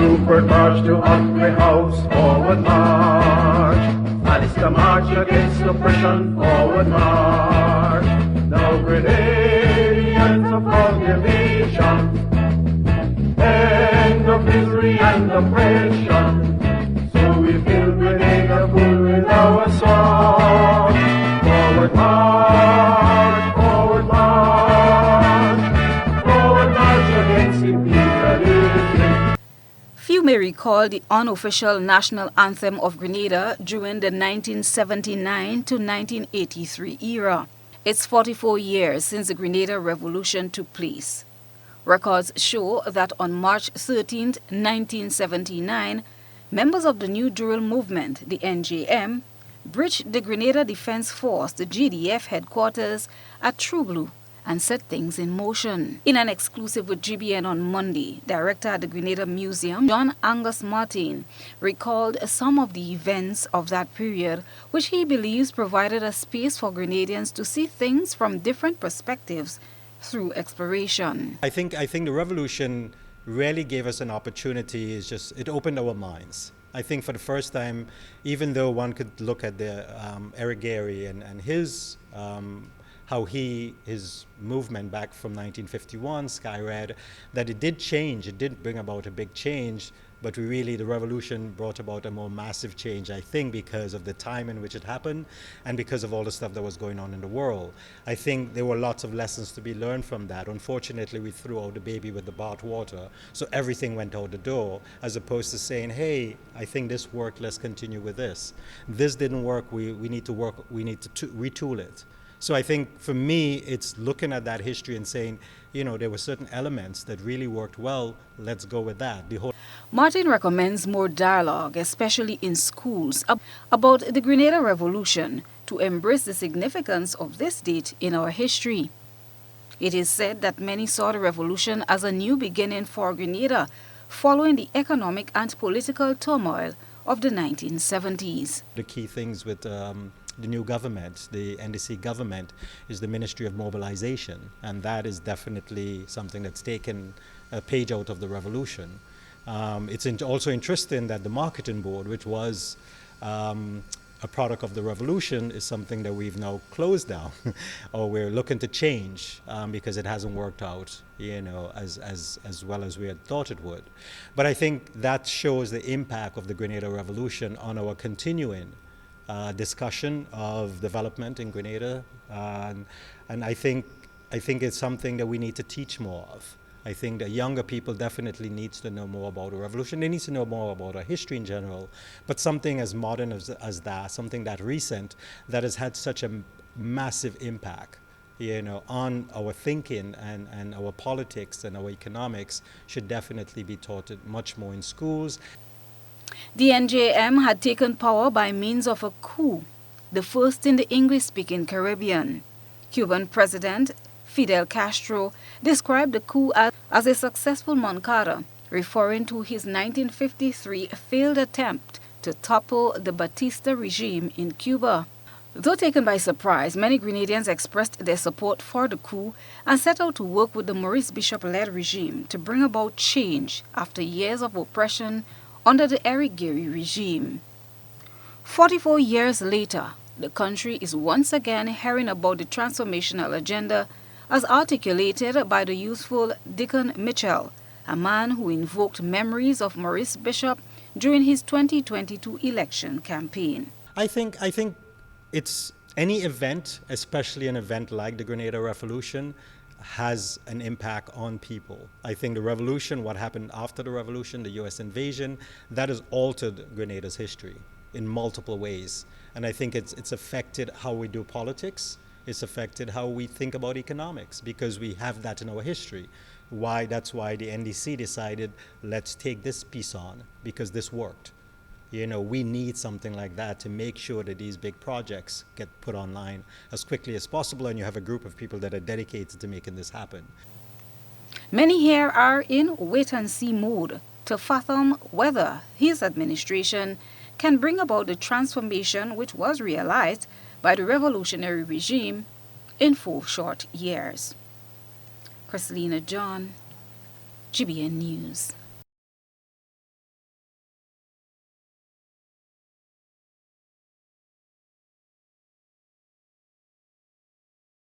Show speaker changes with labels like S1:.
S1: Newport march to Upper House, forward march. Alistair march against oppression, forward march. Now Grenadians of proclamation, end of misery and oppression. So we fill Grenada full with our song. Forward march, forward march, forward march against imperialism.
S2: Few may recall the unofficial national anthem of Grenada during the 1979 to 1983 era. It's 44 years since the Grenada Revolution took place. Records show that on March 13, 1979, members of the New Drill Movement, the NJM, breached the Grenada Defense Force, the GDF headquarters at Trublu, and set things in motion. In an exclusive with GBN on Monday, director at the Grenada Museum, John Angus Martin, recalled some of the events of that period, which he believes provided a space for Grenadians to see things from different perspectives through exploration.
S3: I think the revolution really gave us an opportunity. It opened our minds. I think for the first time, even though one could look at the Eric Gary and his how his movement back from 1951, Sky Red, that it did change, it did bring about a big change, but the revolution brought about a more massive change, I think, because of the time in which it happened and because of all the stuff that was going on in the world. I think there were lots of lessons to be learned from that. Unfortunately, we threw out the baby with the bathwater, so everything went out the door, as opposed to saying, hey, I think this worked, let's continue with this. This didn't work, we need to retool it. So I think for me, it's looking at that history and saying, you know, there were certain elements that really worked well, let's go with that.
S2: Martin recommends more dialogue, especially in schools, about the Grenada Revolution to embrace the significance of this date in our history. It is said that many saw the revolution as a new beginning for Grenada following the economic and political turmoil of the 1970s.
S3: The key things with the new government, the NDC government, is the Ministry of Mobilization, and that is definitely something that's taken a page out of the revolution. It's also interesting that the marketing board, which was a product of the revolution, is something that we've now closed down or we're looking to change because it hasn't worked out, you know, as well as we had thought it would. But I think that shows the impact of the Grenada Revolution on our continuing discussion of development in Grenada, and I think it's something that we need to teach more of. I think that younger people definitely needs to know more about the revolution. They need to know more about our history in general, but something as modern as that, something that recent, that has had such a massive impact, you know, on our thinking and our politics and our economics should definitely be taught much more in schools.
S2: The NJM had taken power by means of a coup, the first in the English-speaking Caribbean. Cuban President Fidel Castro described the coup as a successful moncada, referring to his 1953 failed attempt to topple the Batista regime in Cuba. Though taken by surprise, many Grenadians expressed their support for the coup and set out to work with the Maurice Bishop-led regime to bring about change after years of oppression under the Eric Gary regime. 44 years later, the country is once again hearing about the transformational agenda as articulated by the youthful Dickon Mitchell, a man who invoked memories of Maurice Bishop during his 2022 election campaign.
S3: I think it's any event, especially an event like the Grenada Revolution, has an impact on people. I think the revolution, what happened after the revolution, the US invasion, that has altered Grenada's history in multiple ways. And I think it's affected how we do politics. It's affected how we think about economics because we have that in our history. That's why the NDC decided, let's take this piece on because this worked. You know, we need something like that to make sure that these big projects get put online as quickly as possible, and you have a group of people that are dedicated to making this happen.
S2: Many here are in wait-and-see mode to fathom whether his administration can bring about the transformation which was realized by the revolutionary regime in 4 short years. Christelina John, GBN News.